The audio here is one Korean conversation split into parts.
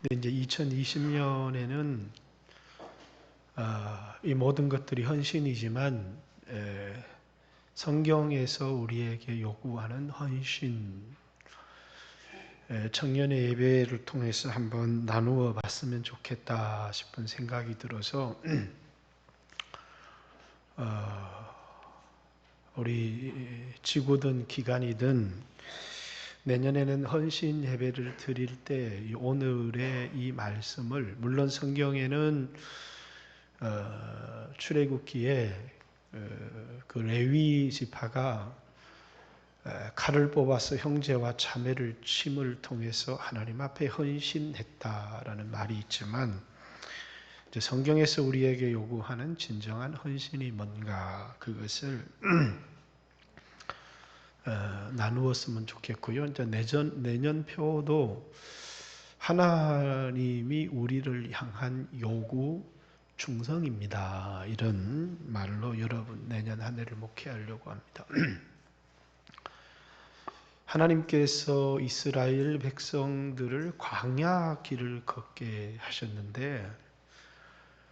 근데 이제 2020년에는 이 모든 것들이 헌신이지만 성경에서 우리에게 요구하는 헌신, 청년의 예배를 통해서 한번 나누어 봤으면 좋겠다 싶은 생각이 들어서 우리 지구든 기간이든 내년에는 헌신 예배를 드릴 때 오늘의 이 말씀을, 물론 성경에는 출애굽기에 그 레위 지파가 칼을 뽑아서 형제와 자매를 침을 통해서 하나님 앞에 헌신했다라는 말이 있지만, 이제 성경에서 우리에게 요구하는 진정한 헌신이 뭔가, 그것을 나누었으면 좋겠고요. 이제 내년표도 하나님이 우리를 향한 요구 충성입니다. 이런 말로 여러분 내년 한 해를 목회하려고 합니다. 하나님께서 이스라엘 백성들을 광야 길을 걷게 하셨는데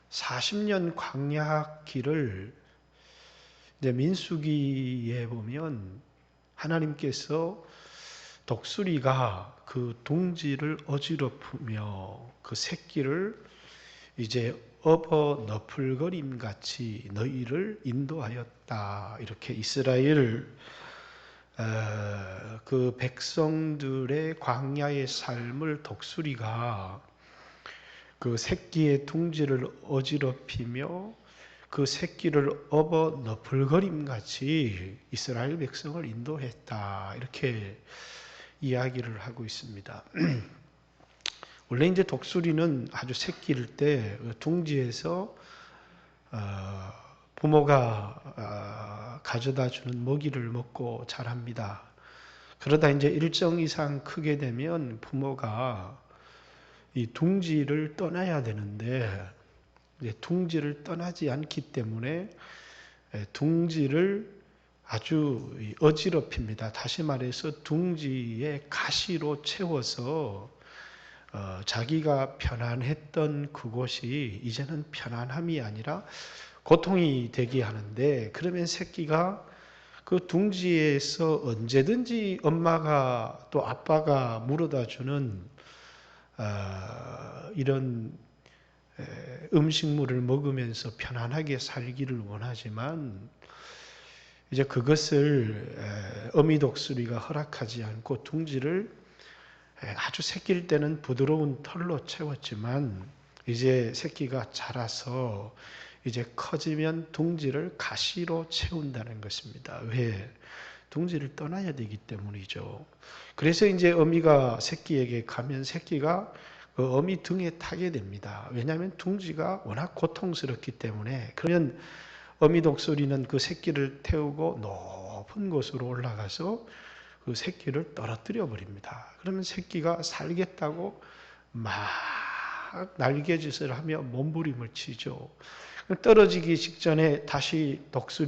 40년 광야 길을 이제 민수기에 보면 하나님께서 독수리가 그 둥지를 어지럽히며 그 새끼를 이제 업어 너풀거림 같이 너희를 인도하였다. 이렇게 이스라엘 그 백성들의 광야의 삶을 독수리가 그 새끼의 둥지를 어지럽히며 그 새끼를 업어 너풀거림 같이 이스라엘 백성을 인도했다. 이렇게 이야기를 하고 있습니다. 원래 이제 독수리는 아주 새끼일 때 둥지에서 부모가 가져다 주는 먹이를 먹고 자랍니다. 그러다 이제 일정 이상 크게 되면 부모가 이 둥지를 떠나야 되는데 둥지를 떠나지 않기 때문에 둥지를 아주 어지럽힙니다. 다시 말해서 둥지에 가시로 채워서 자기가 편안했던 그곳이 이제는 편안함이 아니라 고통이 되게 하는데, 그러면 새끼가 그 둥지에서 언제든지 엄마가 또 아빠가 물어다 주는 이런 음식물을 먹으면서 편안하게 살기를 원하지만, 이제 그것을 어미독수리가 허락하지 않고 둥지를 아주 새끼일 때는 부드러운 털로 채웠지만 이제 새끼가 자라서 이제 커지면 둥지를 가시로 채운다는 것입니다. 왜? 둥지를 떠나야 되기 때문이죠. 그래서 이제 어미가 새끼에게 가면 새끼가 그 어미 등에 타게 됩니다. 왜냐하면 둥지가 워낙 고통스럽기 때문에. 그러면 어미 독수리는 그 새끼를 태우고 높은 곳으로 올라가서 그 새끼를 떨어뜨려 버립니다. 그러면 새끼가 살겠다고 막 날개짓을 하며 몸부림을 치죠. 떨어지기 직전에 다시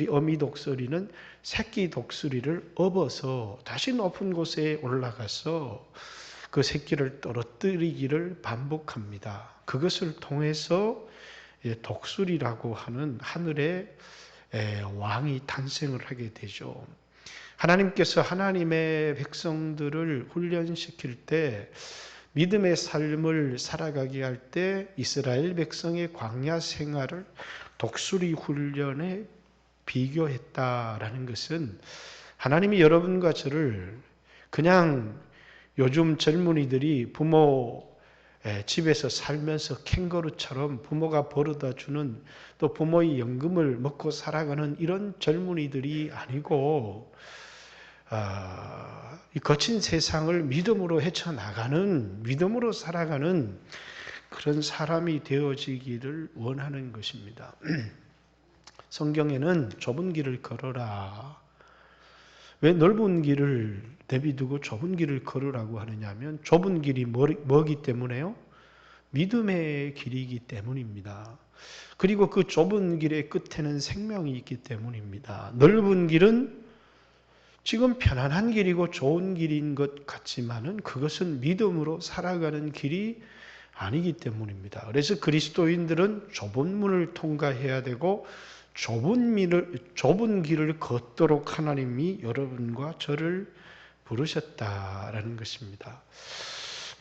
어미 독수리는 새끼 독수리를 업어서 다시 높은 곳에 올라가서 그 새끼를 떨어뜨리기를 반복합니다. 그것을 통해서 독수리라고 하는 하늘의 왕이 탄생을 하게 되죠. 하나님께서 하나님의 백성들을 훈련시킬 때, 믿음의 삶을 살아가게 할 때 이스라엘 백성의 광야 생활을 독수리 훈련에 비교했다라는 것은, 하나님이 여러분과 저를 그냥 요즘 젊은이들이 부모 집에서 살면서 캥거루처럼 부모가 벌어다 주는, 또 부모의 연금을 먹고 살아가는 이런 젊은이들이 아니고, 이 거친 세상을 믿음으로 헤쳐나가는, 믿음으로 살아가는 그런 사람이 되어지기를 원하는 것입니다. 성경에는 좁은 길을 걸어라. 왜 넓은 길을 내비두고 좁은 길을 걸으라고 하느냐면, 좁은 길이 뭐기 때문에요? 믿음의 길이기 때문입니다. 그리고 그 좁은 길의 끝에는 생명이 있기 때문입니다. 넓은 길은 지금 편안한 길이고 좋은 길인 것 같지만은 그것은 믿음으로 살아가는 길이 아니기 때문입니다. 그래서 그리스도인들은 좁은 문을 통과해야 되고 좁은 길을 걷도록 하나님이 여러분과 저를 부르셨다라는 것입니다.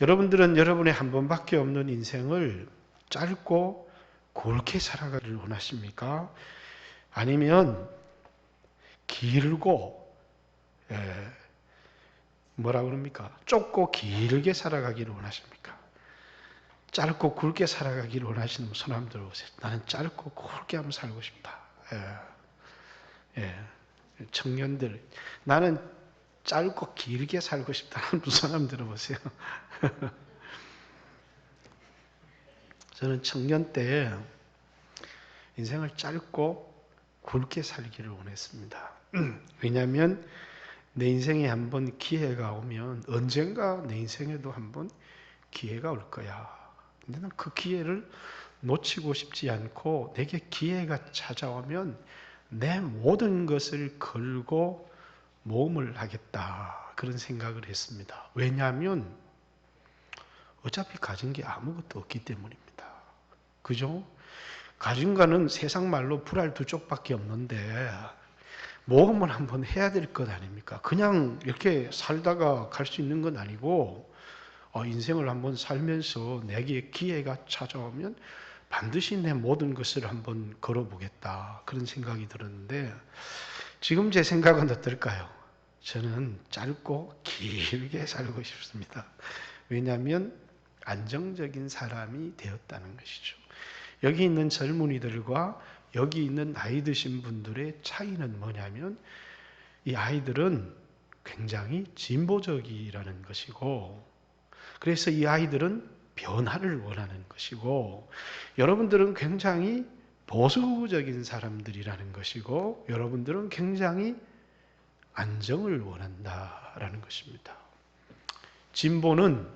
여러분들은 여러분의 한 번밖에 없는 인생을 짧고 굵게 살아가기를 원하십니까? 아니면 길고 뭐라 그럽니까? 좁고 길게 살아가기를 원하십니까? 짧고 굵게 살아가기를 원하시는 손 한번 들어보세요. 나는 짧고 굵게 한번 살고 싶다. 청년들, 나는 짧고 길게 살고 싶다는 손 한번 들어보세요. 저는 청년 때 인생을 짧고 굵게 살기를 원했습니다. 왜냐하면 내 인생에 한번 기회가 오면 언젠가 내 인생에도 한번 기회가 올 거야. 근데 난 그 기회를 놓치고 싶지 않고 내게 기회가 찾아오면 내 모든 것을 걸고 모험을 하겠다. 그런 생각을 했습니다. 왜냐하면 어차피 가진 게 아무것도 없기 때문입니다. 그죠? 가진 거는 세상 말로 불알 두 쪽밖에 없는데 모험을 한번 해야 될 것 아닙니까? 그냥 이렇게 살다가 갈 수 있는 건 아니고 인생을 한번 살면서 내게 기회가 찾아오면 반드시 내 모든 것을 한번 걸어보겠다. 그런 생각이 들었는데 지금 제 생각은 어떨까요? 저는 짧고 길게 살고 싶습니다. 왜냐하면 안정적인 사람이 되었다는 것이죠. 여기 있는 젊은이들과 여기 있는 나이 드신 분들의 차이는 뭐냐면 이 아이들은 굉장히 진보적이라는 것이고 그래서 이 아이들은 변화를 원하는 것이고 여러분들은 굉장히 보수적인 사람들이라는 것이고 여러분들은 굉장히 안정을 원한다라는 것입니다. 진보는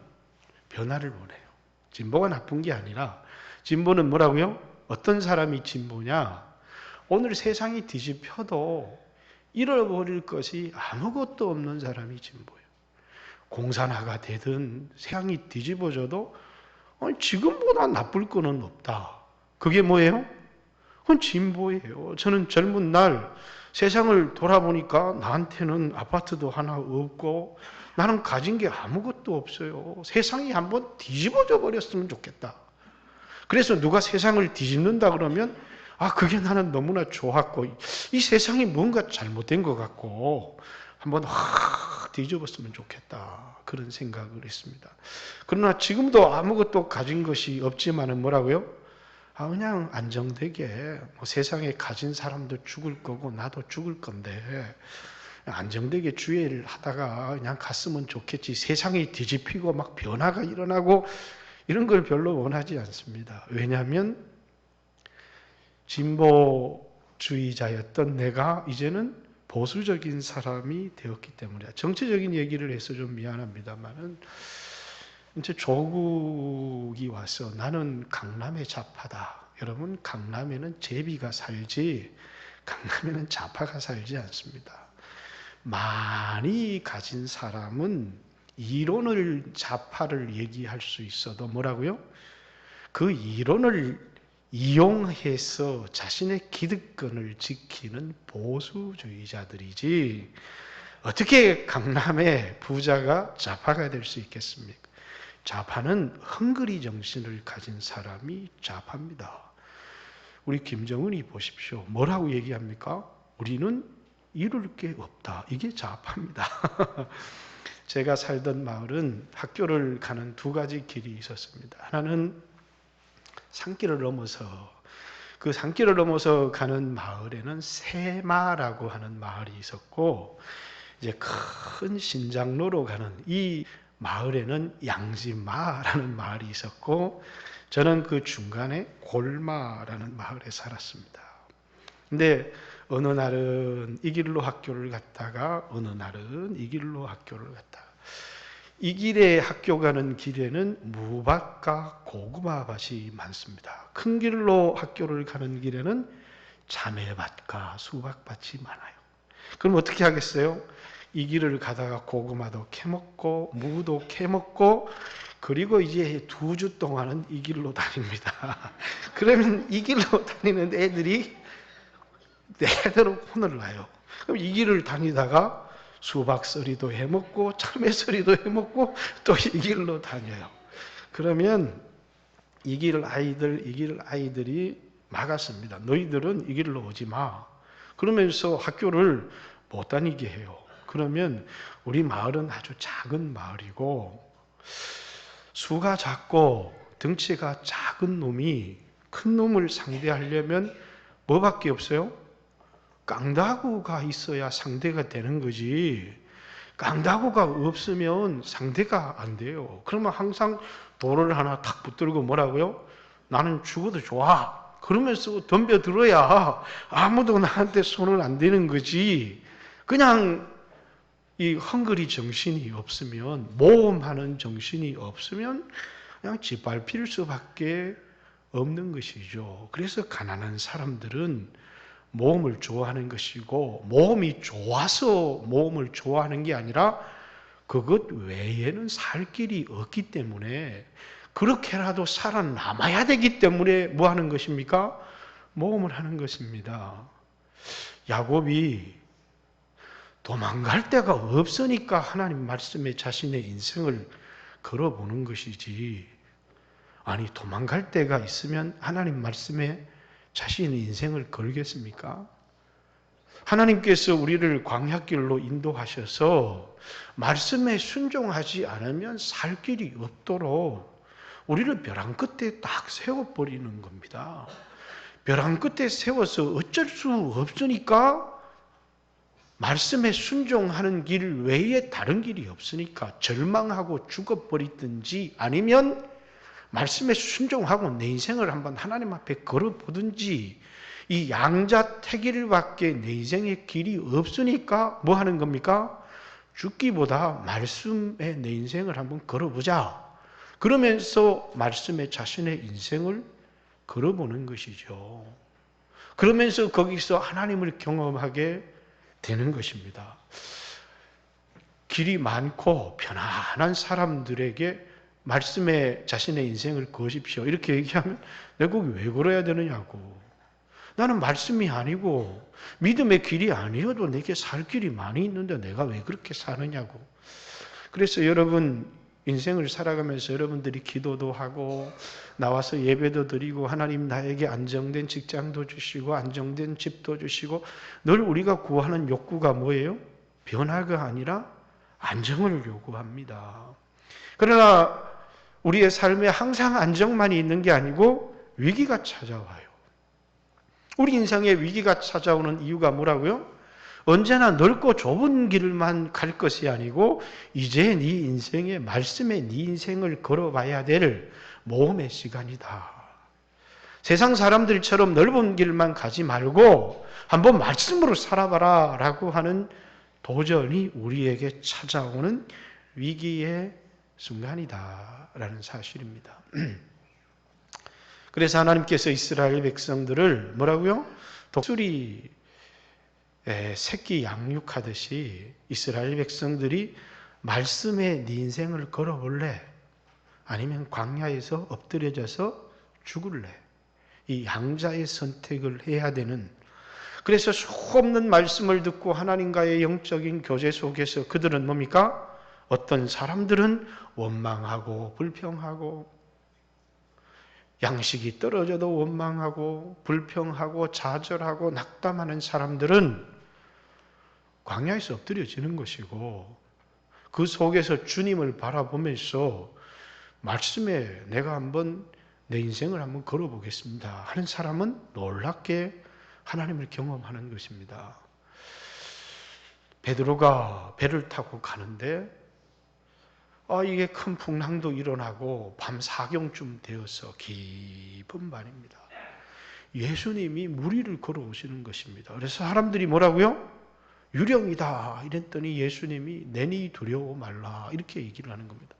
변화를 원해요. 진보가 나쁜 게 아니라 진보는 뭐라고요? 어떤 사람이 진보냐? 오늘 세상이 뒤집혀도 잃어버릴 것이 아무것도 없는 사람이 진보예요. 공산화가 되든 세상이 뒤집어져도 지금보다 나쁠 거는 없다. 그게 뭐예요? 그건 진보예요. 저는 젊은 날 세상을 돌아보니까 나한테는 아파트도 하나 없고 나는 가진 게 아무것도 없어요. 세상이 한번 뒤집어져 버렸으면 좋겠다. 그래서 누가 세상을 뒤집는다 그러면 그게 나는 너무나 좋았고 이 세상이 뭔가 잘못된 것 같고 한번 확 뒤집었으면 좋겠다. 그런 생각을 했습니다. 그러나 지금도 아무것도 가진 것이 없지만은 뭐라고요? 그냥 안정되게 세상에 가진 사람도 죽을 거고 나도 죽을 건데 안정되게 주의를 하다가 그냥 갔으면 좋겠지. 세상이 뒤집히고 막 변화가 일어나고 이런 걸 별로 원하지 않습니다. 왜냐하면 진보주의자였던 내가 이제는 보수적인 사람이 되었기 때문이야. 정치적인 얘기를 해서 좀 미안합니다만은 이제 조국이 와서 나는 강남의 좌파다. 여러분 강남에는 제비가 살지 강남에는 좌파가 살지 않습니다. 많이 가진 사람은 이론을 좌파를 얘기할 수 있어도 뭐라고요? 그 이론을 이용해서 자신의 기득권을 지키는 보수주의자들이지 어떻게 강남의 부자가 좌파가 될 수 있겠습니까? 좌파는 헝그리 정신을 가진 사람이 좌파입니다. 우리 김정은이 보십시오. 뭐라고 얘기합니까? 우리는 이룰 게 없다. 이게 좌파입니다. 제가 살던 마을은 학교를 가는 두 가지 길이 있었습니다. 하나는 산길을 넘어서 그 산길을 넘어서 가는 마을에는 세마라고 하는 마을이 있었고 이제 큰 신장로로 가는 이 마을에는 양지마라는 마을이 있었고 저는 그 중간에 골마라는 마을에 살았습니다. 근데 어느 날은 이 길로 학교를 갔다가 어느 날은 이 길로 학교를 갔다가 이 길에 학교 가는 길에는 무밭과 고구마밭이 많습니다. 큰 길로 학교를 가는 길에는 자매밭과 수박밭이 많아요. 그럼 어떻게 하겠어요? 이 길을 가다가 고구마도 캐먹고 무도 캐먹고 그리고 이제 2주 동안은 이 길로 다닙니다. 그러면 이 길로 다니는 애들이 내대로 혼을 나요. 그럼 이 길을 다니다가 수박서리도 해먹고 참외서리도 해먹고 또 이 길로 다녀요. 그러면 이 길 아이들이 막았습니다. 너희들은 이 길로 오지 마. 그러면서 학교를 못 다니게 해요. 그러면 우리 마을은 아주 작은 마을이고 수가 작고 덩치가 작은 놈이 큰 놈을 상대하려면 뭐밖에 없어요? 깡다구가 있어야 상대가 되는 거지. 깡다구가 없으면 상대가 안 돼요. 그러면 항상 돌을 하나 탁 붙들고 뭐라고요? 나는 죽어도 좋아. 그러면서 덤벼들어야 아무도 나한테 손을 안 대는 거지. 그냥 이 헝그리 정신이 없으면, 모험하는 정신이 없으면 그냥 짓밟힐 수밖에 없는 것이죠. 그래서 가난한 사람들은 모험을 좋아하는 것이고, 모험이 좋아서 모험을 좋아하는 게 아니라 그것 외에는 살 길이 없기 때문에, 그렇게라도 살아남아야 되기 때문에 뭐 하는 것입니까? 모험을 하는 것입니다. 야곱이 도망갈 데가 없으니까 하나님 말씀에 자신의 인생을 걸어보는 것이지, 아니 도망갈 데가 있으면 하나님 말씀에 자신의 인생을 걸겠습니까? 하나님께서 우리를 광야길로 인도하셔서 말씀에 순종하지 않으면 살 길이 없도록 우리를 벼랑 끝에 딱 세워버리는 겁니다. 벼랑 끝에 세워서 어쩔 수 없으니까, 말씀에 순종하는 길 외에 다른 길이 없으니까 절망하고 죽어버리든지, 아니면 말씀에 순종하고 내 인생을 한번 하나님 앞에 걸어보든지, 이 양자택일밖에 내 인생의 길이 없으니까 뭐 하는 겁니까? 죽기보다 말씀에 내 인생을 한번 걸어보자. 그러면서 말씀에 자신의 인생을 걸어보는 것이죠. 그러면서 거기서 하나님을 경험하게 되는 것입니다. 길이 많고 편안한 사람들에게 말씀에 자신의 인생을 거십시오, 이렇게 얘기하면 내가 거기 왜 걸어야 되느냐고. 나는 말씀이 아니고 믿음의 길이 아니어도 내게 살 길이 많이 있는데 내가 왜 그렇게 사느냐고. 그래서 여러분 인생을 살아가면서 여러분들이 기도도 하고 나와서 예배도 드리고, 하나님 나에게 안정된 직장도 주시고 안정된 집도 주시고, 늘 우리가 구하는 욕구가 뭐예요? 변화가 아니라 안정을 요구합니다. 그러나 우리의 삶에 항상 안정만이 있는 게 아니고 위기가 찾아와요. 우리 인생에 위기가 찾아오는 이유가 뭐라고요? 언제나 넓고 좁은 길만 갈 것이 아니고 이제 네 인생의 말씀에 네 인생을 걸어봐야 될 모험의 시간이다. 세상 사람들처럼 넓은 길만 가지 말고 한번 말씀으로 살아봐라 라고 하는 도전이 우리에게 찾아오는 위기의 순간이다 라는 사실입니다. 그래서 하나님께서 이스라엘 백성들을 뭐라고요? 독수리 새끼 양육하듯이 이스라엘 백성들이 말씀에 네 인생을 걸어볼래? 아니면 광야에서 엎드려져서 죽을래? 이 양자의 선택을 해야 되는, 그래서 수없는 말씀을 듣고 하나님과의 영적인 교제 속에서 그들은 뭡니까? 어떤 사람들은 원망하고 불평하고, 양식이 떨어져도 원망하고 불평하고 좌절하고 낙담하는 사람들은 광야에서 엎드려지는 것이고, 그 속에서 주님을 바라보면서 말씀에 내가 한번 내 인생을 한번 걸어보겠습니다 하는 사람은 놀랍게 하나님을 경험하는 것입니다. 베드로가 배를 타고 가는데 이게 큰 풍랑도 일어나고 밤 4경쯤 되어서 깊은 밤입니다. 예수님이 물 위를 걸어오시는 것입니다. 그래서 사람들이 뭐라고요? 유령이다 이랬더니 예수님이 내니 두려워 말라 이렇게 얘기를 하는 겁니다.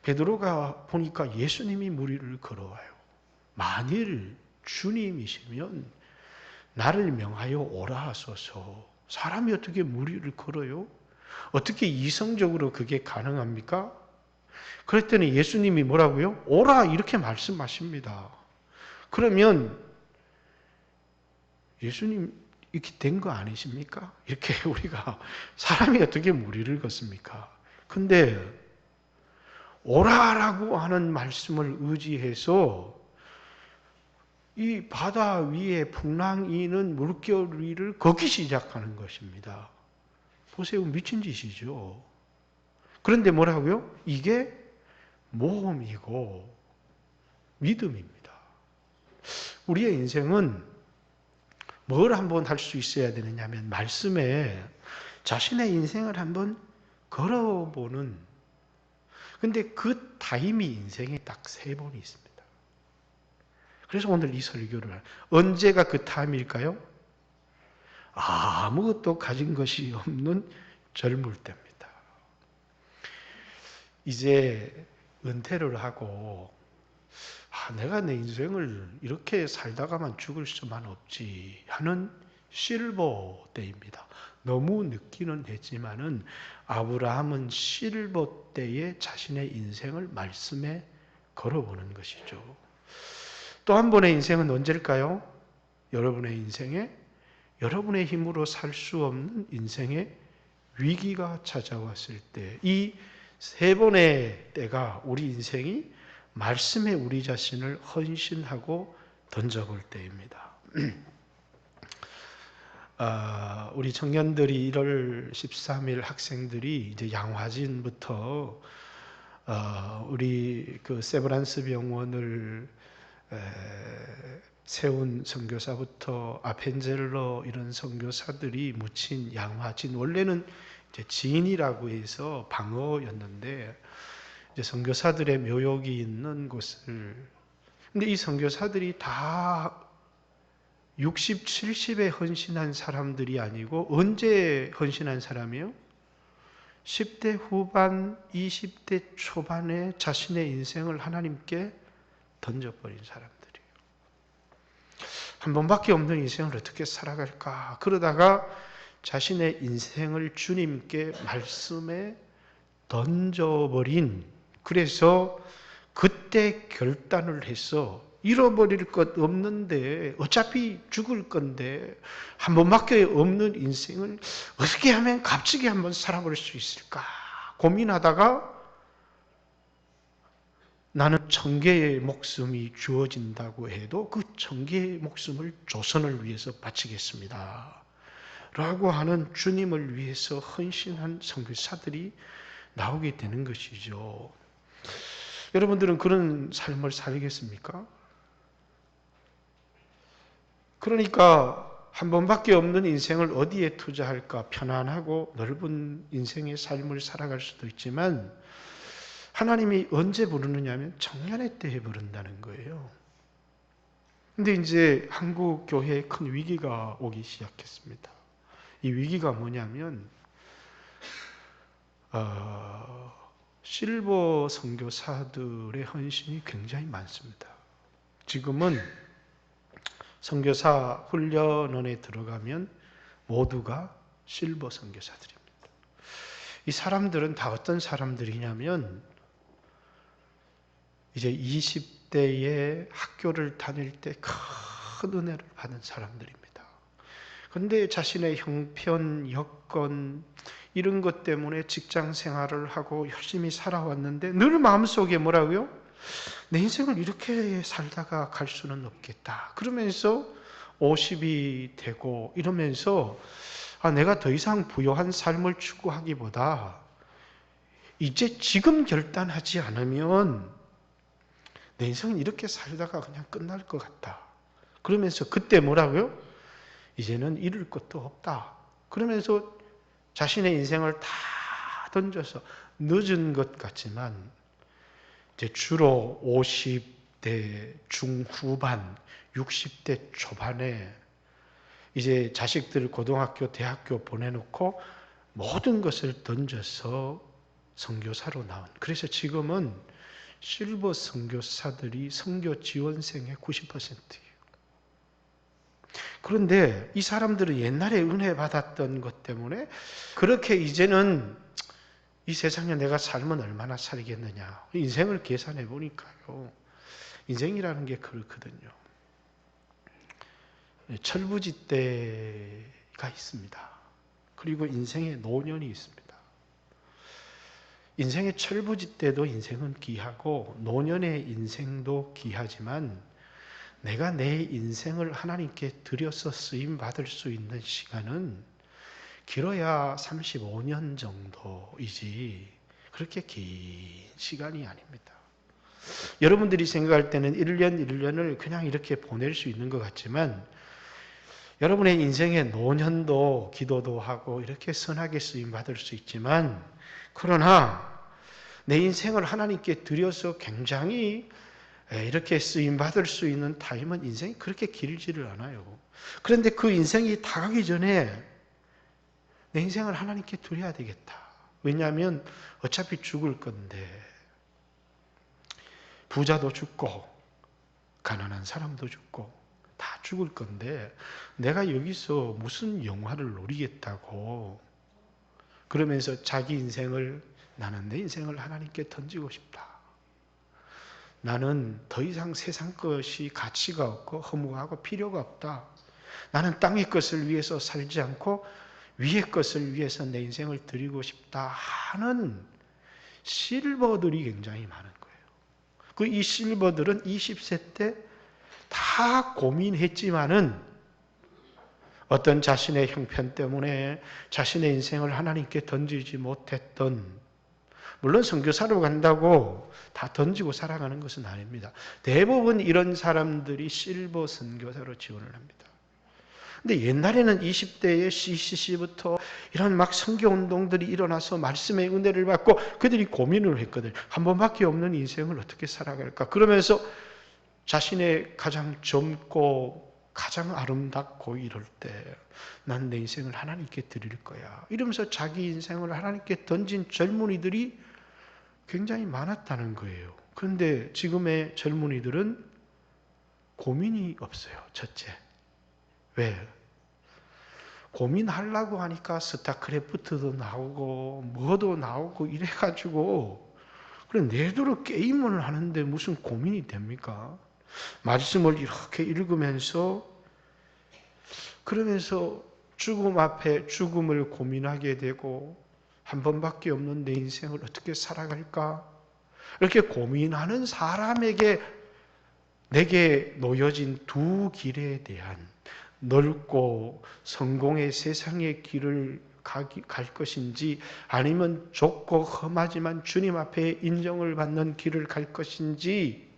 베드로가 보니까 예수님이 물 위를 걸어와요. 만일 주님이시면 나를 명하여 오라 하소서. 사람이 어떻게 물 위를 걸어요? 어떻게 이성적으로 그게 가능합니까? 그랬더니 예수님이 뭐라고요? 오라 이렇게 말씀하십니다. 그러면 예수님 이렇게 된 거 아니십니까? 이렇게 우리가 사람이 어떻게 무리를 걷습니까? 근데 오라라고 하는 말씀을 의지해서 이 바다 위에 풍랑이는 물결 위를 걷기 시작하는 것입니다. 보세요. 미친 짓이죠. 그런데 뭐라고요? 이게 모험이고 믿음입니다. 우리의 인생은 뭘 한번 할 수 있어야 되느냐 하면 말씀에 자신의 인생을 한번 걸어보는, 근데 그 타임이 인생에 딱 3번이 있습니다. 그래서 오늘 이 설교를, 언제가 그 타임일까요? 아무것도 가진 것이 없는 젊을 때입니다. 이제 은퇴를 하고 내가 내 인생을 이렇게 살다가만 죽을 수만 없지 하는 실버 때입니다. 너무 늦기는 했지만은 아브라함은 실버 때에 자신의 인생을 말씀에 걸어보는 것이죠. 또 한 번의 인생은 언제일까요? 여러분의 인생에 여러분의 힘으로 살 수 없는 인생의 위기가 찾아왔을 때, 이 3번의 때가 우리 인생이 말씀에 우리 자신을 헌신하고 던져볼 때입니다. 우리 청년들이 1월 13일 학생들이 이제 양화진부터 우리 그 세브란스 병원을 세운 선교사부터 아펜젤러 이런 선교사들이 묻힌 양화진, 원래는 이제 진이라고 해서 방어였는데 이제 선교사들의 묘역이 있는 곳을, 근데 이 선교사들이 다 60, 70에 헌신한 사람들이 아니고 언제 헌신한 사람이요? 10대 후반, 20대 초반에 자신의 인생을 하나님께 던져버린 사람들이에요. 한 번밖에 없는 인생을 어떻게 살아갈까? 그러다가 자신의 인생을 주님께 말씀에 던져버린, 그래서 그때 결단을 해서 잃어버릴 것 없는데 어차피 죽을 건데 한 번밖에 없는 인생을 어떻게 하면 값지게 한번 살아볼 수 있을까 고민하다가 나는 1000개의 목숨이 주어진다고 해도 그 1000개의 목숨을 조선을 위해서 바치겠습니다 라고 하는 주님을 위해서 헌신한 선교사들이 나오게 되는 것이죠. 여러분들은 그런 삶을 살겠습니까? 그러니까 한 번밖에 없는 인생을 어디에 투자할까? 편안하고 넓은 인생의 삶을 살아갈 수도 있지만 하나님이 언제 부르느냐면 청년의 때에 부른다는 거예요. 근데 이제 한국 교회에 큰 위기가 오기 시작했습니다. 이 위기가 뭐냐면 실버 선교사들의 헌신이 굉장히 많습니다. 지금은 선교사 훈련원에 들어가면 모두가 실버 선교사들입니다. 이 사람들은 다 어떤 사람들이냐면 이제 20대에 학교를 다닐 때 큰 은혜를 받은 사람들입니다. 그런데 자신의 형편, 여건 이런 것 때문에 직장 생활을 하고 열심히 살아왔는데 늘 마음속에 뭐라고요? 내 인생을 이렇게 살다가 갈 수는 없겠다. 그러면서 50이 되고 이러면서 내가 더 이상 부요한 삶을 추구하기보다 이제 지금 결단하지 않으면 내 인생은 이렇게 살다가 그냥 끝날 것 같다. 그러면서 그때 뭐라고요? 이제는 잃을 것도 없다. 그러면서 자신의 인생을 다 던져서 늦은 것 같지만 이제 주로 50대 중후반, 60대 초반에 이제 자식들 고등학교, 대학교 보내놓고 모든 것을 던져서 선교사로 나온. 그래서 지금은 실버 선교사들이 선교 지원생의 90%예요. 그런데 이 사람들은 옛날에 은혜 받았던 것 때문에 그렇게 이제는 이 세상에 내가 살면 얼마나 살겠느냐. 인생을 계산해 보니까요. 인생이라는 게 그렇거든요. 철부지 때가 있습니다. 그리고 인생의 노년이 있습니다. 인생의 철부지 때도 인생은 귀하고 노년의 인생도 귀하지만 내가 내 인생을 하나님께 드려서 쓰임 받을 수 있는 시간은 길어야 35년 정도이지 그렇게 긴 시간이 아닙니다. 여러분들이 생각할 때는 1년 1년을 그냥 이렇게 보낼 수 있는 것 같지만 여러분의 인생의 노년도 기도도 하고 이렇게 선하게 쓰임 받을 수 있지만 그러나 내 인생을 하나님께 드려서 굉장히 이렇게 쓰임 받을 수 있는 타임은 인생이 그렇게 길지를 않아요. 그런데 그 인생이 다가기 전에 내 인생을 하나님께 드려야 되겠다. 왜냐하면 어차피 죽을 건데 부자도 죽고 가난한 사람도 죽고 다 죽을 건데 내가 여기서 무슨 영화를 누리겠다고 그러면서 자기 인생을 나는 내 인생을 하나님께 던지고 싶다. 나는 더 이상 세상 것이 가치가 없고 허무하고 필요가 없다. 나는 땅의 것을 위해서 살지 않고 위의 것을 위해서 내 인생을 드리고 싶다 하는 실버들이 굉장히 많은 거예요. 이 실버들은 20세 때 다 고민했지만은 어떤 자신의 형편 때문에 자신의 인생을 하나님께 던지지 못했던 물론 선교사로 간다고 다 던지고 살아가는 것은 아닙니다. 대부분 이런 사람들이 실버 선교사로 지원을 합니다. 근데 옛날에는 20대의 CCC부터 이런 막 선교운동들이 일어나서 말씀의 은혜를 받고 그들이 고민을 했거든요. 한 번밖에 없는 인생을 어떻게 살아갈까? 그러면서 자신의 가장 젊고 가장 아름답고 이럴 때 난 내 인생을 하나님께 드릴 거야. 이러면서 자기 인생을 하나님께 던진 젊은이들이 굉장히 많았다는 거예요. 그런데 지금의 젊은이들은 고민이 없어요. 첫째. 왜? 고민하려고 하니까 스타크래프트도 나오고 뭐도 나오고 이래가지고 그래 내도록 게임을 하는데 무슨 고민이 됩니까? 말씀을 이렇게 읽으면서 그러면서 죽음 앞에 죽음을 고민하게 되고 한 번밖에 없는 내 인생을 어떻게 살아갈까? 이렇게 고민하는 사람에게 내게 놓여진 두 길에 대한 넓고 성공의 세상의 길을 갈 것인지 아니면 좁고 험하지만 주님 앞에 인정을 받는 길을 갈 것인지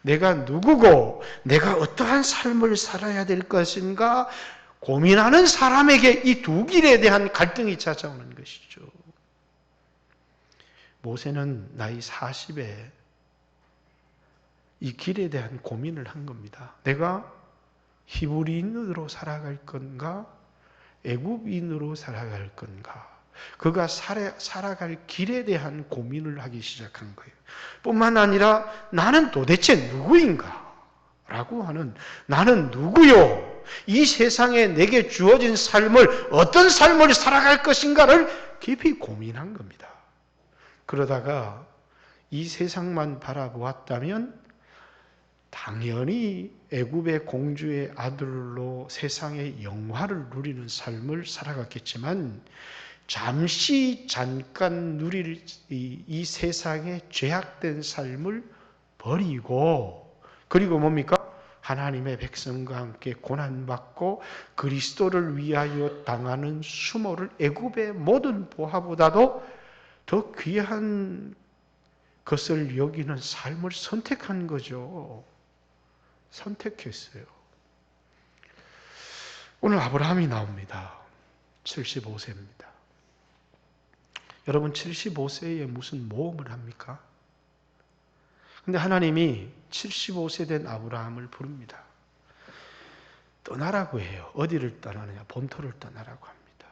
내가 누구고 내가 어떠한 삶을 살아야 될 것인가 고민하는 사람에게 이 두 길에 대한 갈등이 찾아오는 것이죠. 모세는 나이 40에 이 길에 대한 고민을 한 겁니다. 내가 히브리인으로 살아갈 건가? 애굽인으로 살아갈 건가? 그가 살아갈 길에 대한 고민을 하기 시작한 거예요. 뿐만 아니라 나는 도대체 누구인가? 라고 하는 나는 누구요? 이 세상에 내게 주어진 삶을 어떤 삶을 살아갈 것인가를 깊이 고민한 겁니다. 그러다가 이 세상만 바라보았다면 당연히 애굽의 공주의 아들로 세상의 영화를 누리는 삶을 살아갔겠지만 잠깐 누릴 이 세상의 죄악된 삶을 버리고 그리고 뭡니까? 하나님의 백성과 함께 고난받고 그리스도를 위하여 당하는 수모를 애굽의 모든 보화보다도 더 귀한 것을 여기는 삶을 선택한 거죠. 선택했어요. 오늘 아브라함이 나옵니다. 75세입니다. 여러분 75세에 무슨 모험을 합니까? 근데 하나님이 75세 된 아브라함을 부릅니다. 떠나라고 해요. 어디를 떠나느냐? 본토를 떠나라고 합니다.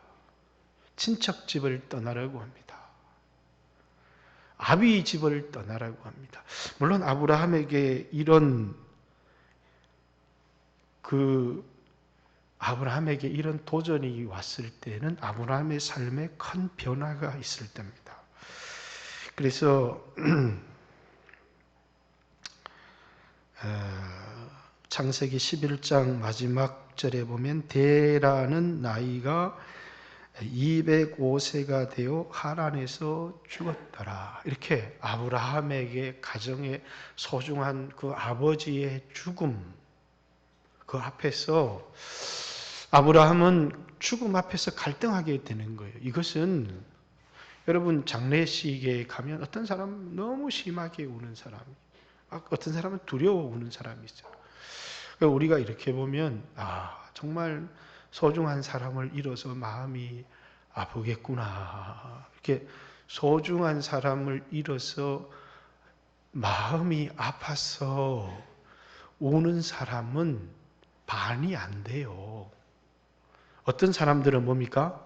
친척 집을 떠나라고 합니다. 아비 집을 떠나라고 합니다. 물론 아브라함에게 이런 도전이 왔을 때는 아브라함의 삶에 큰 변화가 있을 때입니다. 그래서 창세기 11장 마지막 절에 보면 데라는 나이가 205세가 되어 하란에서 죽었더라. 이렇게 아브라함에게 가정의 소중한 그 아버지의 죽음, 그 앞에서 아브라함은 죽음 앞에서 갈등하게 되는 거예요. 이것은 여러분 장례식에 가면 어떤 사람은 너무 심하게 우는 사람이, 어떤 사람은 두려워 우는 사람이 있어요. 그러니까 우리가 이렇게 보면 정말 소중한 사람을 잃어서 마음이 아프겠구나. 이렇게 소중한 사람을 잃어서 마음이 아파서 우는 사람은 반이 안 돼요. 어떤 사람들은 뭡니까?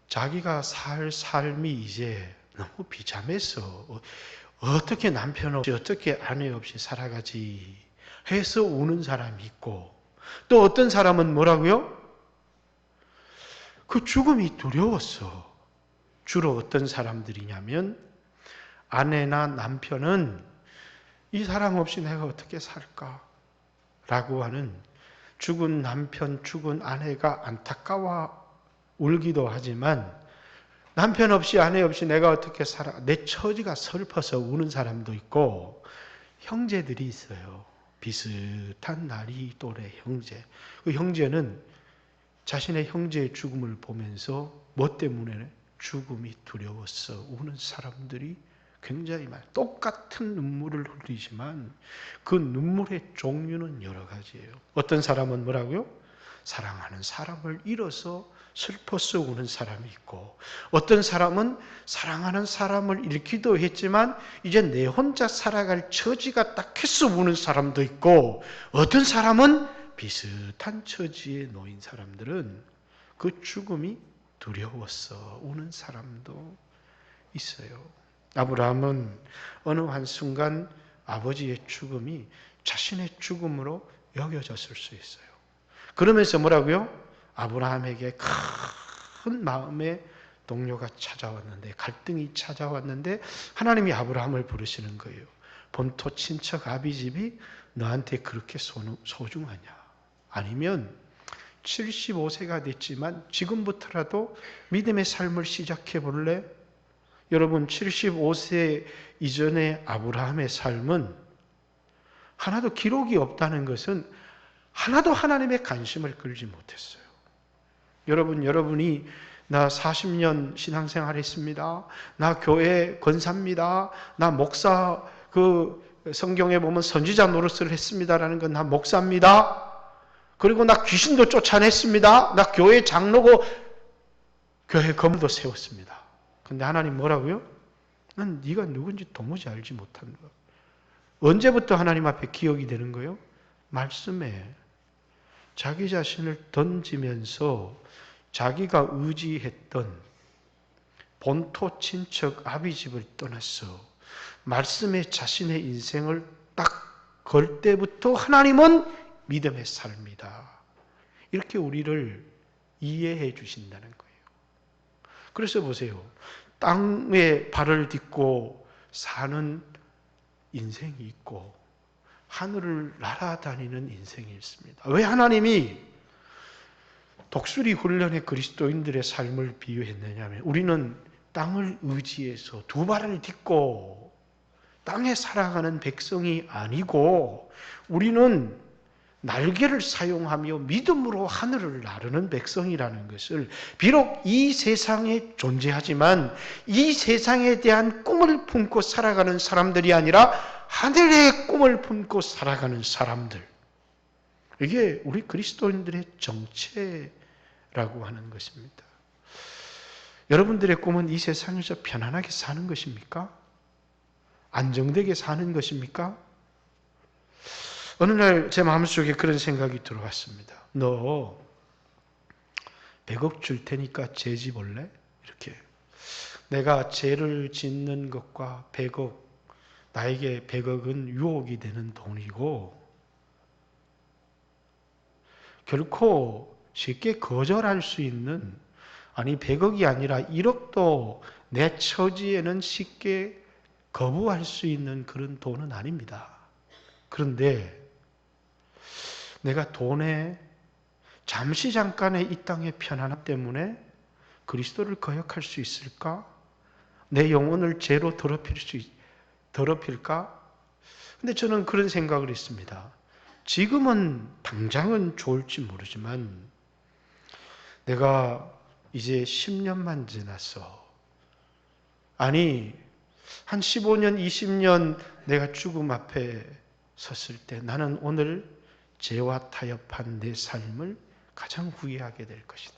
자기가 살 삶이 이제 너무 비참해서 어떻게 남편 없이 어떻게 아내 없이 살아가지 해서 우는 사람이 있고, 또 어떤 사람은 뭐라고요? 그 죽음이 두려웠어. 주로 어떤 사람들이냐면 아내나 남편은 이 사람 없이 내가 어떻게 살까? 라고 하는 죽은 남편, 죽은 아내가 안타까워 울기도 하지만 남편 없이 아내 없이 내가 어떻게 살아? 내 처지가 슬퍼서 우는 사람도 있고, 형제들이 있어요. 비슷한 나이 또래 형제. 그 형제는 자신의 형제의 죽음을 보면서 뭐 때문에 죽음이 두려웠어 우는 사람들이 굉장히 많아요. 똑같은 눈물을 흘리지만 그 눈물의 종류는 여러 가지예요. 어떤 사람은 뭐라고요? 사랑하는 사람을 잃어서 슬퍼서 우는 사람이 있고, 어떤 사람은 사랑하는 사람을 잃기도 했지만 이제 내 혼자 살아갈 처지가 딱 해서 우는 사람도 있고, 어떤 사람은 비슷한 처지에 놓인 사람들은 그 죽음이 두려워서 우는 사람도 있어요. 아브라함은 어느 한순간 아버지의 죽음이 자신의 죽음으로 여겨졌을 수 있어요. 그러면서 뭐라고요? 아브라함에게 큰 마음의 동요가 찾아왔는데, 갈등이 찾아왔는데 하나님이 아브라함을 부르시는 거예요. 본토 친척 아비집이 너한테 그렇게 소중하냐? 아니면 75세가 됐지만 지금부터라도 믿음의 삶을 시작해 볼래? 여러분, 75세 이전의 아브라함의 삶은 하나도 기록이 없다는 것은 하나도 하나님의 관심을 끌지 못했어요. 여러분이 나 40년 신앙생활 했습니다. 나 교회 권사입니다. 나 목사, 성경에 보면 선지자 노릇을 했습니다라는 건 나 목사입니다. 그리고 나 귀신도 쫓아냈습니다. 나 교회 장로고 교회 건물도 세웠습니다. 근데 하나님 뭐라고요? 난 네가 누군지 도무지 알지 못한 거야. 언제부터 하나님 앞에 기억이 되는 거예요? 말씀에 자기 자신을 던지면서 자기가 의지했던 본토 친척 아비집을 떠났어. 말씀에 자신의 인생을 딱 걸 때부터 하나님은 믿음의 삶이다. 이렇게 우리를 이해해 주신다는 거예요. 그래서 보세요. 땅에 발을 딛고 사는 인생이 있고 하늘을 날아다니는 인생이 있습니다. 왜 하나님이 독수리 훈련의 그리스도인들의 삶을 비유했느냐면, 우리는 땅을 의지해서 두 발을 딛고 땅에 살아가는 백성이 아니고, 우리는 날개를 사용하며 믿음으로 하늘을 나르는 백성이라는 것을, 비록 이 세상에 존재하지만 이 세상에 대한 꿈을 품고 살아가는 사람들이 아니라 하늘의 꿈을 품고 살아가는 사람들, 이게 우리 그리스도인들의 정체라고 하는 것입니다. 여러분들의 꿈은 이 세상에서 편안하게 사는 것입니까? 안정되게 사는 것입니까? 어느 날 제 마음속에 그런 생각이 들어왔습니다. 너 100억 줄 테니까 죄 지볼래? 이렇게. 내가 죄를 짓는 것과 100억, 나에게 100억은 유혹이 되는 돈이고 결코 쉽게 거절할 수 있는, 아니 100억이 아니라 1억도 내 처지에는 쉽게 거부할 수 있는 그런 돈은 아닙니다. 그런데 내가 돈에 잠시 잠깐의 이 땅의 편안함 때문에 그리스도를 거역할 수 있을까? 내 영혼을 죄로 더럽힐까? 근데 저는 그런 생각을 했습니다. 지금은 당장은 좋을지 모르지만 내가 이제 10년만 지났어. 아니 한 15년, 20년 내가 죽음 앞에 섰을 때 나는 오늘 죄와 타협한 내 삶을 가장 후회하게 될 것이다.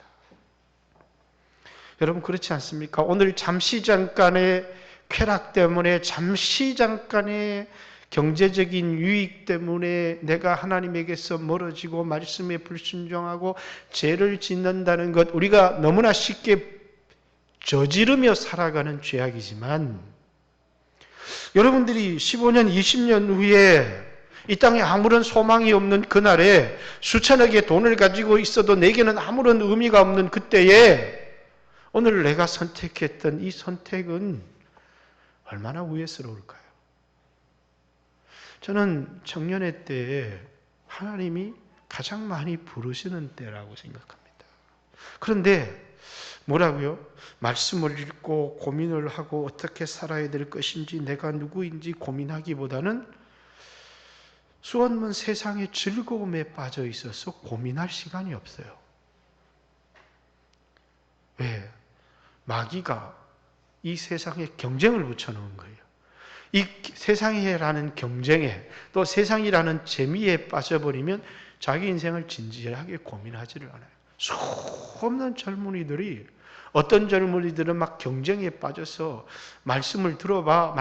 여러분 그렇지 않습니까? 오늘 잠시 잠깐의 쾌락 때문에 잠시 잠깐의 경제적인 유익 때문에 내가 하나님에게서 멀어지고 말씀에 불순종하고 죄를 짓는다는 것 우리가 너무나 쉽게 저지르며 살아가는 죄악이지만 여러분들이 15년, 20년 후에 이 땅에 아무런 소망이 없는 그날에 수천억의 돈을 가지고 있어도 내게는 아무런 의미가 없는 그때에 오늘 내가 선택했던 이 선택은 얼마나 후회스러울까요? 저는 청년의 때에 하나님이 가장 많이 부르시는 때라고 생각합니다. 그런데 뭐라고요? 말씀을 읽고 고민을 하고 어떻게 살아야 될 것인지 내가 누구인지 고민하기보다는 수원문 세상의 즐거움에 빠져 있어서 고민할 시간이 없어요. 왜? 마귀가 이 세상에 경쟁을 붙여놓은 거예요. 이 세상이라는 경쟁에 또 세상이라는 재미에 빠져버리면 자기 인생을 진지하게 고민하지를 않아요. 수없는 젊은이들이 어떤 젊은이들은 막 경쟁에 빠져서 말씀을 들어봐.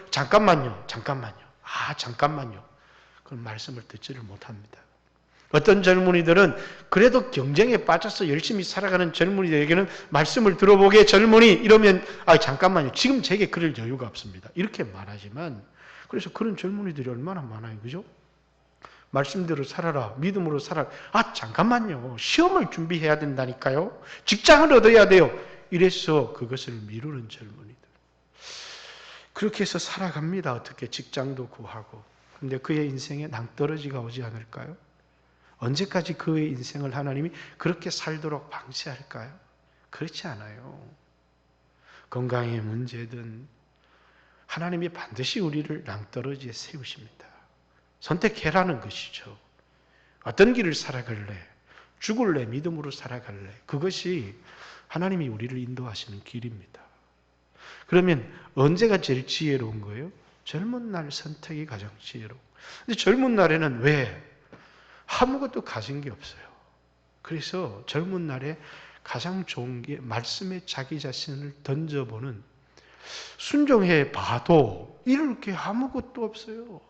잠깐만요. 그럼 말씀을 듣지를 못합니다. 어떤 젊은이들은 그래도 경쟁에 빠져서 열심히 살아가는 젊은이들에게는 말씀을 들어보게 젊은이 이러면 잠깐만요. 지금 제게 그럴 여유가 없습니다. 이렇게 말하지만 그래서 그런 젊은이들이 얼마나 많아요. 그죠? 말씀대로 살아라. 믿음으로 살아라. 잠깐만요. 시험을 준비해야 된다니까요. 직장을 얻어야 돼요. 이래서 그것을 미루는 젊은이들. 그렇게 해서 살아갑니다. 어떻게 직장도 구하고. 근데 그의 인생에 낭떠러지가 오지 않을까요? 언제까지 그의 인생을 하나님이 그렇게 살도록 방치할까요? 그렇지 않아요. 건강의 문제든 하나님이 반드시 우리를 낭떠러지에 세우십니다. 선택해라는 것이죠. 어떤 길을 살아갈래? 죽을래? 믿음으로 살아갈래? 그것이 하나님이 우리를 인도하시는 길입니다. 그러면 언제가 제일 지혜로운 거예요? 젊은 날 선택이 가장 지혜로운 거예요. 근데 젊은 날에는 왜? 아무것도 가진 게 없어요. 그래서 젊은 날에 가장 좋은 게 말씀에 자기 자신을 던져보는 순종해 봐도 이룰 게 아무것도 없어요.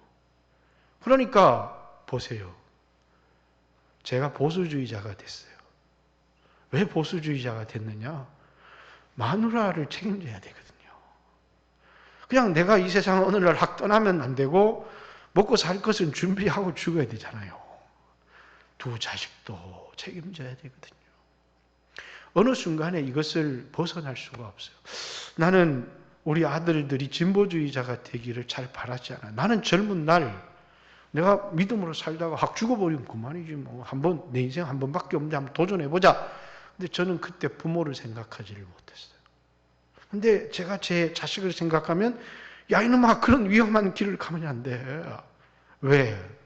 그러니까 보세요. 제가 보수주의자가 됐어요. 왜 보수주의자가 됐느냐? 마누라를 책임져야 되거든요. 그냥 내가 이 세상을 어느 날 확 떠나면 안 되고 먹고 살 것은 준비하고 죽어야 되잖아요. 두 자식도 책임져야 되거든요. 어느 순간에 이것을 벗어날 수가 없어요. 나는 우리 아들들이 진보주의자가 되기를 잘 바라지 않아요. 나는 젊은 날 내가 믿음으로 살다가 확 죽어버리면 그만이지 뭐. 내 인생 한 번밖에 없는데 한번 도전해보자. 근데 저는 그때 부모를 생각하지를 못했어요. 근데 제가 제 자식을 생각하면 야 이놈아 그런 위험한 길을 가면 안 돼. 왜?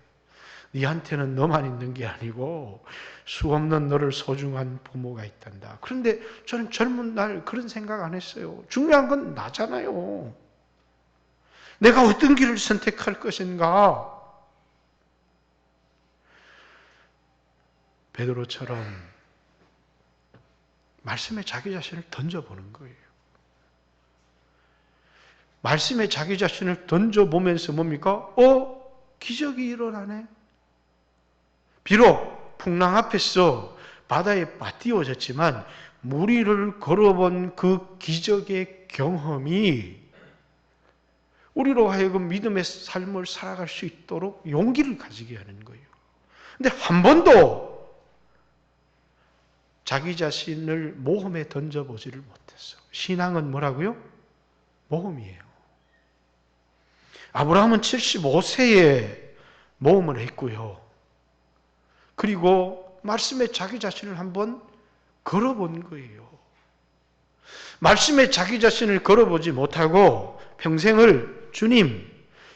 네한테는 너만 있는 게 아니고 수없는 너를 소중한 부모가 있단다. 그런데 저는 젊은 날 그런 생각 안 했어요. 중요한 건 나잖아요. 내가 어떤 길을 선택할 것인가? 베드로처럼 말씀에 자기 자신을 던져보는 거예요. 말씀에 자기 자신을 던져보면서 뭡니까? 기적이 일어나네. 비록 풍랑 앞에서 바다에 빠띄워졌지만 물 위를 걸어본 그 기적의 경험이 우리로 하여금 믿음의 삶을 살아갈 수 있도록 용기를 가지게 하는 거예요. 근데 한 번도 자기 자신을 모험에 던져보지를 못했어. 신앙은 뭐라고요? 모험이에요. 아브라함은 75세에 모험을 했고요. 그리고 말씀에 자기 자신을 한번 걸어본 거예요. 말씀에 자기 자신을 걸어보지 못하고 평생을 주님,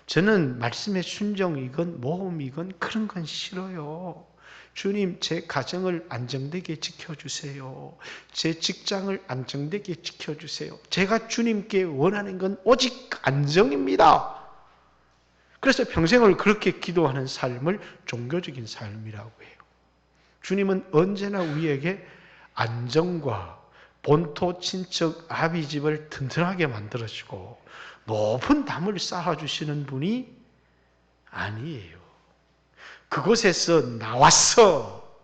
저는 말씀의 순종이건 모험이건 그런 건 싫어요. 주님, 제 가정을 안정되게 지켜주세요. 제 직장을 안정되게 지켜주세요. 제가 주님께 원하는 건 오직 안정입니다. 그래서 평생을 그렇게 기도하는 삶을 종교적인 삶이라고 해요. 주님은 언제나 우리에게 안정과 본토 친척 아비집을 튼튼하게 만들어주고 높은 담을 쌓아주시는 분이 아니에요. 그곳에서 나와서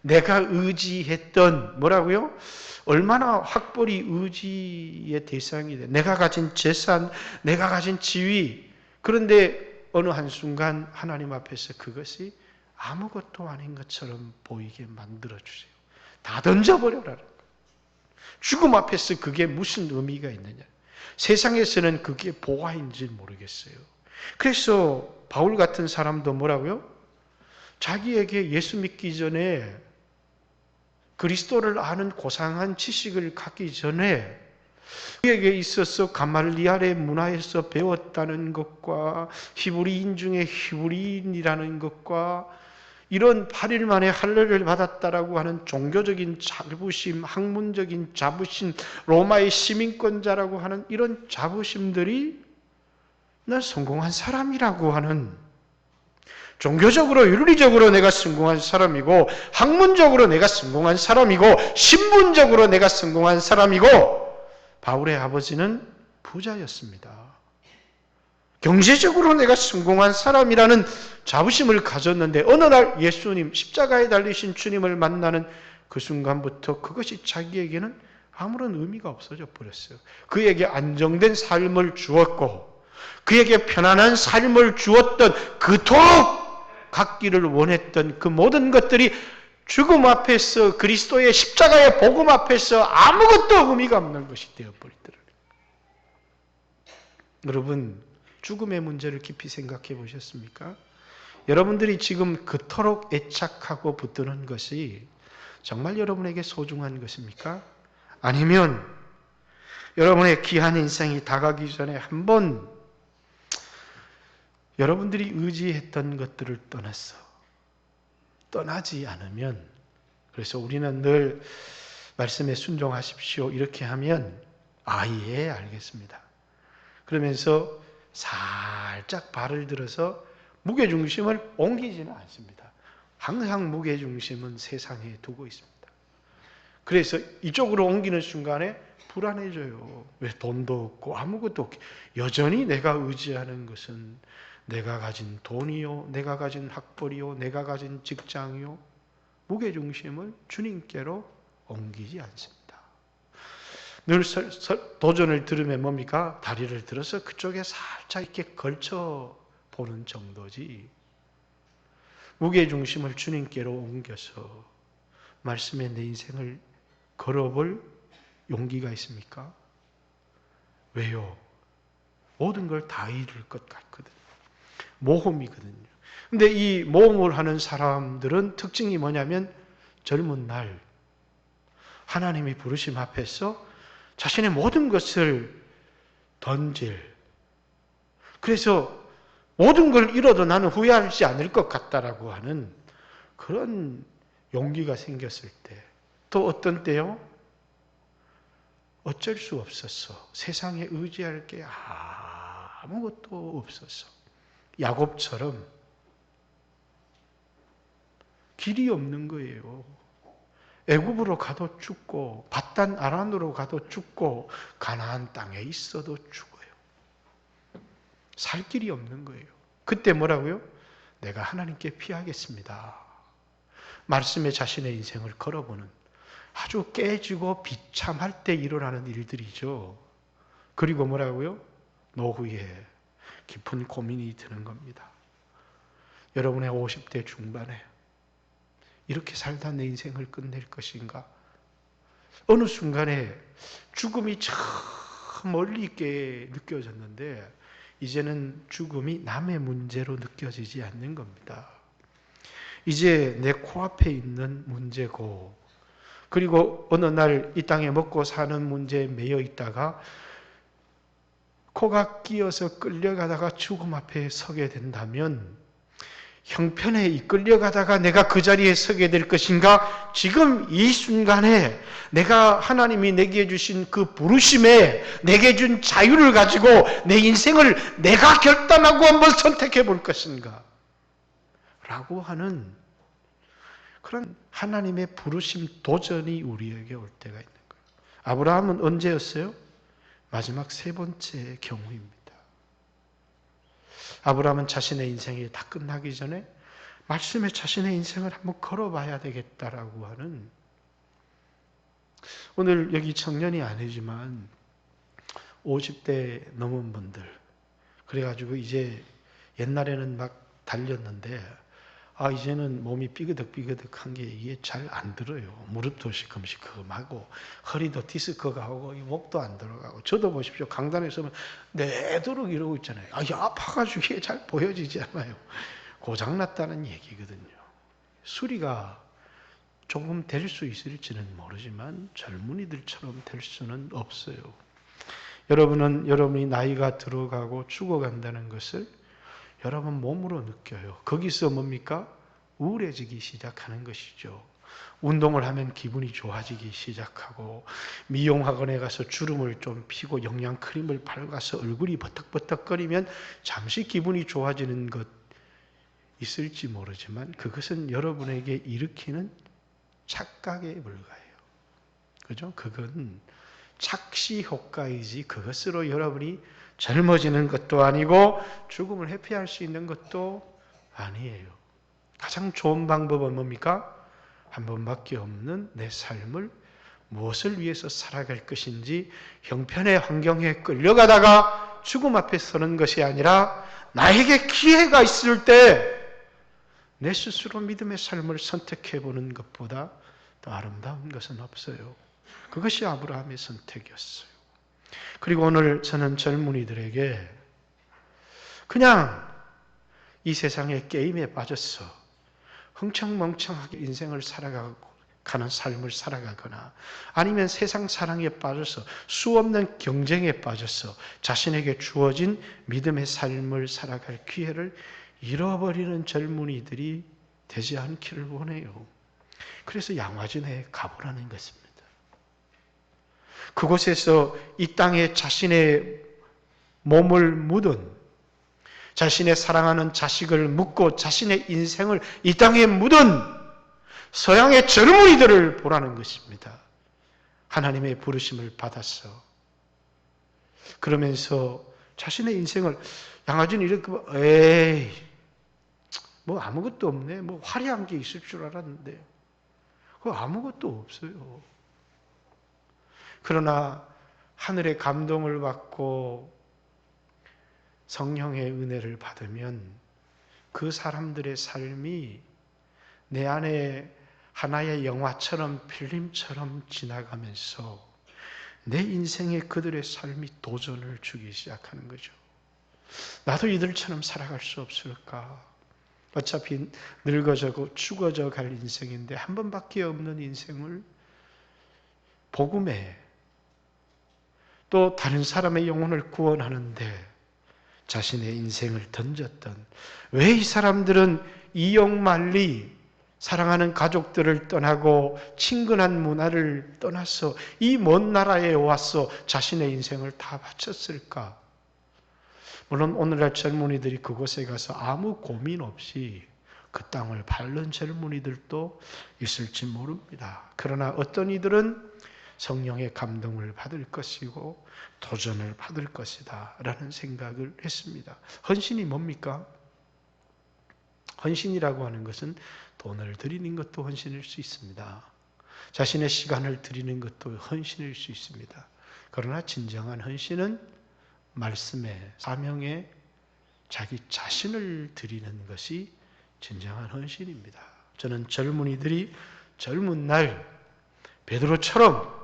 내가 의지했던 뭐라고요? 얼마나 학벌이 의지의 대상이 돼. 내가 가진 재산, 내가 가진 지위. 그런데 어느 한순간 하나님 앞에서 그것이 아무것도 아닌 것처럼 보이게 만들어주세요. 다 던져버려라. 죽음 앞에서 그게 무슨 의미가 있느냐. 세상에서는 그게 보화인지 모르겠어요. 그래서 바울 같은 사람도 뭐라고요? 자기에게 예수 믿기 전에 그리스도를 아는 고상한 지식을 갖기 전에 그에게 있어서 가말리알의 문화에서 배웠다는 것과 히브리인 중에 히브리인이라는 것과 이런 8일 만에 할례를 받았다라고 하는 종교적인 자부심, 학문적인 자부심, 로마의 시민권자라고 하는 이런 자부심들이 난 성공한 사람이라고 하는, 종교적으로 윤리적으로 내가 성공한 사람이고 학문적으로 내가 성공한 사람이고 신분적으로 내가 성공한 사람이고, 바울의 아버지는 부자였습니다. 경제적으로 내가 성공한 사람이라는 자부심을 가졌는데 어느 날 예수님, 십자가에 달리신 주님을 만나는 그 순간부터 그것이 자기에게는 아무런 의미가 없어져 버렸어요. 그에게 안정된 삶을 주었고 그에게 편안한 삶을 주었던, 그토록 갖기를 원했던 그 모든 것들이 죽음 앞에서, 그리스도의 십자가의 복음 앞에서 아무것도 의미가 없는 것이 되어버리더라고요. 여러분, 죽음의 문제를 깊이 생각해 보셨습니까? 여러분들이 지금 그토록 애착하고 붙드는 것이 정말 여러분에게 소중한 것입니까? 아니면 여러분의 귀한 인생이 다가기 전에 한번 여러분들이 의지했던 것들을 떠나지 않으면, 그래서 우리는 늘 말씀에 순종하십시오 이렇게 하면 예, 알겠습니다. 그러면서 살짝 발을 들어서 무게중심을 옮기지는 않습니다. 항상 무게중심은 세상에 두고 있습니다. 그래서 이쪽으로 옮기는 순간에 불안해져요. 왜? 돈도 없고 아무것도 없고. 여전히 내가 의지하는 것은 내가 가진 돈이요, 내가 가진 학벌이요, 내가 가진 직장이요. 무게중심을 주님께로 옮기지 않습니다. 늘 도전을 들으면 뭡니까? 다리를 들어서 그쪽에 살짝 이렇게 걸쳐 보는 정도지, 무게중심을 주님께로 옮겨서 말씀에 내 인생을 걸어볼 용기가 있습니까? 왜요? 모든 걸 다 잃을 것 같거든요. 모험이거든요. 근데 이 모험을 하는 사람들은 특징이 뭐냐면 젊은 날 하나님이 부르심 앞에서 자신의 모든 것을 던질, 그래서 모든 걸 잃어도 나는 후회하지 않을 것 같다라고 하는 그런 용기가 생겼을 때, 또 어떤 때요? 어쩔 수 없었어. 세상에 의지할 게 아무것도 없었어. 야곱처럼 길이 없는 거예요. 애굽으로 가도 죽고 밧단 아란으로 가도 죽고 가나안 땅에 있어도 죽어요. 살 길이 없는 거예요. 그때 뭐라고요? 내가 하나님께 피하겠습니다. 말씀에 자신의 인생을 걸어보는, 아주 깨지고 비참할 때 일어나는 일들이죠. 그리고 뭐라고요? 노후에 깊은 고민이 드는 겁니다. 여러분의 50대 중반에 이렇게 살다 내 인생을 끝낼 것인가? 어느 순간에 죽음이 저 멀리 있게 느껴졌는데 이제는 죽음이 남의 문제로 느껴지지 않는 겁니다. 이제 내 코앞에 있는 문제고, 그리고 어느 날 이 땅에 먹고 사는 문제에 매여 있다가 코가 끼어서 끌려가다가 죽음 앞에 서게 된다면 형편에 이끌려가다가 내가 그 자리에 서게 될 것인가? 지금 이 순간에 내가 하나님이 내게 주신 그 부르심에 내게 준 자유를 가지고 내 인생을 내가 결단하고 한번 선택해 볼 것인가? 라고 하는 그런 하나님의 부르심 도전이 우리에게 올 때가 있는 거예요. 아브라함은 언제였어요? 마지막 세 번째 경우입니다. 아브라함은 자신의 인생이 다 끝나기 전에 말씀에 자신의 인생을 한번 걸어봐야 되겠다라고 하는, 오늘 여기 청년이 아니지만 50대 넘은 분들, 그래가지고 이제 옛날에는 막 달렸는데 이제는 몸이 삐그덕삐그덕한 게 이게 잘 안 들어요. 무릎도 시큼시큼하고 허리도 디스크가 오고 목도 안 들어가고. 저도 보십시오. 강단에 서면 내도록 이러고 있잖아요. 이게 아파가지고 이게 잘 보여지지 않아요. 고장났다는 얘기거든요. 수리가 조금 될 수 있을지는 모르지만 젊은이들처럼 될 수는 없어요. 여러분은 여러분이 나이가 들어가고 죽어간다는 것을 여러분 몸으로 느껴요. 거기서 뭡니까? 우울해지기 시작하는 것이죠. 운동을 하면 기분이 좋아지기 시작하고, 미용학원에 가서 주름을 좀 피고 영양크림을 발라서 얼굴이 버덕버덕거리면 잠시 기분이 좋아지는 것 있을지 모르지만 그것은 여러분에게 일으키는 착각에 불과해요. 그죠? 그건 착시 효과이지 그것으로 여러분이 젊어지는 것도 아니고 죽음을 회피할 수 있는 것도 아니에요. 가장 좋은 방법은 뭡니까? 한 번밖에 없는 내 삶을 무엇을 위해서 살아갈 것인지, 형편의 환경에 끌려가다가 죽음 앞에 서는 것이 아니라 나에게 기회가 있을 때 내 스스로 믿음의 삶을 선택해 보는 것보다 더 아름다운 것은 없어요. 그것이 아브라함의 선택이었어요. 그리고 오늘 저는 젊은이들에게 그냥 이 세상의 게임에 빠졌어 흥청멍청하게 인생을 살아가는 삶을 살아가거나, 아니면 세상 사랑에 빠져서 수없는 경쟁에 빠져서 자신에게 주어진 믿음의 삶을 살아갈 기회를 잃어버리는 젊은이들이 되지 않기를 원해요. 그래서 양화진에 가보라는 것입니다. 그곳에서 이 땅에 자신의 몸을 묻은, 자신의 사랑하는 자식을 묻고 자신의 인생을 이 땅에 묻은 서양의 젊은이들을 보라는 것입니다. 하나님의 부르심을 받았어. 그러면서 자신의 인생을, 양아진 이렇게 에이 뭐 아무것도 없네, 뭐 화려한 게 있을 줄 알았는데 그거 아무것도 없어요. 그러나 하늘의 감동을 받고 성령의 은혜를 받으면 그 사람들의 삶이 내 안에 하나의 영화처럼 필름처럼 지나가면서 내 인생에 그들의 삶이 도전을 주기 시작하는 거죠. 나도 이들처럼 살아갈 수 없을까? 어차피 늙어져고 죽어져 갈 인생인데 한 번밖에 없는 인생을 복음에, 또 다른 사람의 영혼을 구원하는데 자신의 인생을 던졌던, 왜 이 사람들은 이영만리 사랑하는 가족들을 떠나고 친근한 문화를 떠나서 이 먼 나라에 와서 자신의 인생을 다 바쳤을까? 물론 오늘날 젊은이들이 그곳에 가서 아무 고민 없이 그 땅을 밟는 젊은이들도 있을지 모릅니다. 그러나 어떤 이들은 성령의 감동을 받을 것이고 도전을 받을 것이다 라는 생각을 했습니다. 헌신이 뭡니까? 헌신이라고 하는 것은 돈을 드리는 것도 헌신일 수 있습니다. 자신의 시간을 드리는 것도 헌신일 수 있습니다. 그러나 진정한 헌신은 말씀에, 사명에 자기 자신을 드리는 것이 진정한 헌신입니다. 저는 젊은이들이 젊은 날 베드로처럼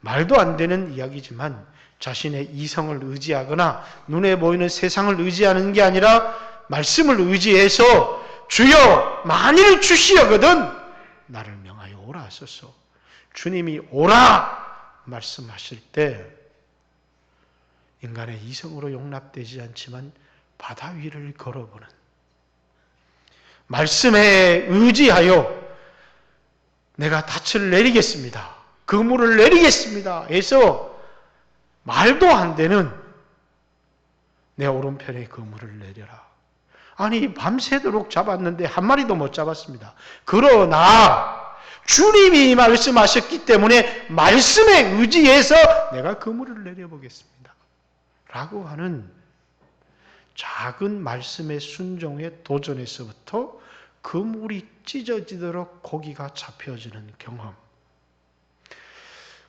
말도 안 되는 이야기지만 자신의 이성을 의지하거나 눈에 보이는 세상을 의지하는 게 아니라 말씀을 의지해서 주여 만일 주시어거든 나를 명하여 오라 하소서. 주님이 오라 말씀하실 때 인간의 이성으로 용납되지 않지만 바다 위를 걸어보는 말씀에 의지하여 내가 닻을 내리겠습니다. 그물을 내리겠습니다. 해서 말도 안 되는 내 오른편에 그물을 내려라. 아니 밤새도록 잡았는데 한 마리도 못 잡았습니다. 그러나 주님이 말씀하셨기 때문에 말씀에 의지해서 내가 그물을 내려보겠습니다. 라고 하는 작은 말씀의 순종의 도전에서부터 그물이 찢어지도록 고기가 잡혀지는 경험.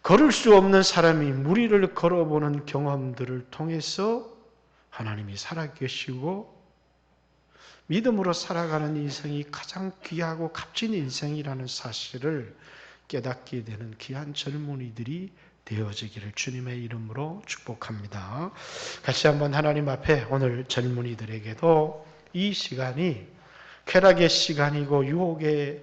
걸을 수 없는 사람이 무리를 걸어보는 경험들을 통해서 하나님이 살아계시고 믿음으로 살아가는 인생이 가장 귀하고 값진 인생이라는 사실을 깨닫게 되는 귀한 젊은이들이 되어지기를 주님의 이름으로 축복합니다. 같이 한번 하나님 앞에 오늘 젊은이들에게도 이 시간이 쾌락의 시간이고 유혹의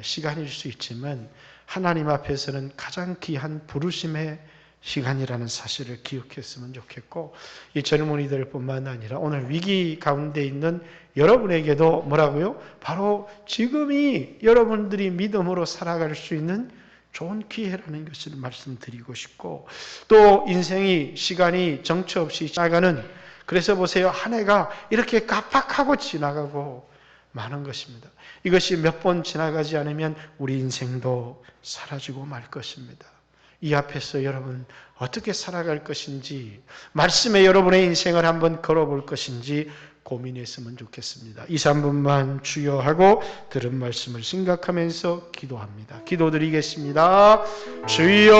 시간일 수 있지만 하나님 앞에서는 가장 귀한 부르심의 시간이라는 사실을 기억했으면 좋겠고 이 젊은이들 뿐만 아니라 오늘 위기 가운데 있는 여러분에게도 뭐라고요? 바로 지금이 여러분들이 믿음으로 살아갈 수 있는 좋은 기회라는 것을 말씀드리고 싶고 또 인생이 시간이 정처 없이 지나가는 그래서 보세요. 한 해가 이렇게 깜빡하고 지나가고 많은 것입니다. 이것이 몇 번 지나가지 않으면 우리 인생도 사라지고 말 것입니다. 이 앞에서 여러분 어떻게 살아갈 것인지 말씀에 여러분의 인생을 한번 걸어볼 것인지 고민했으면 좋겠습니다. 2, 3분만 주여 하고 들은 말씀을 생각하면서 기도합니다. 기도드리겠습니다. 주여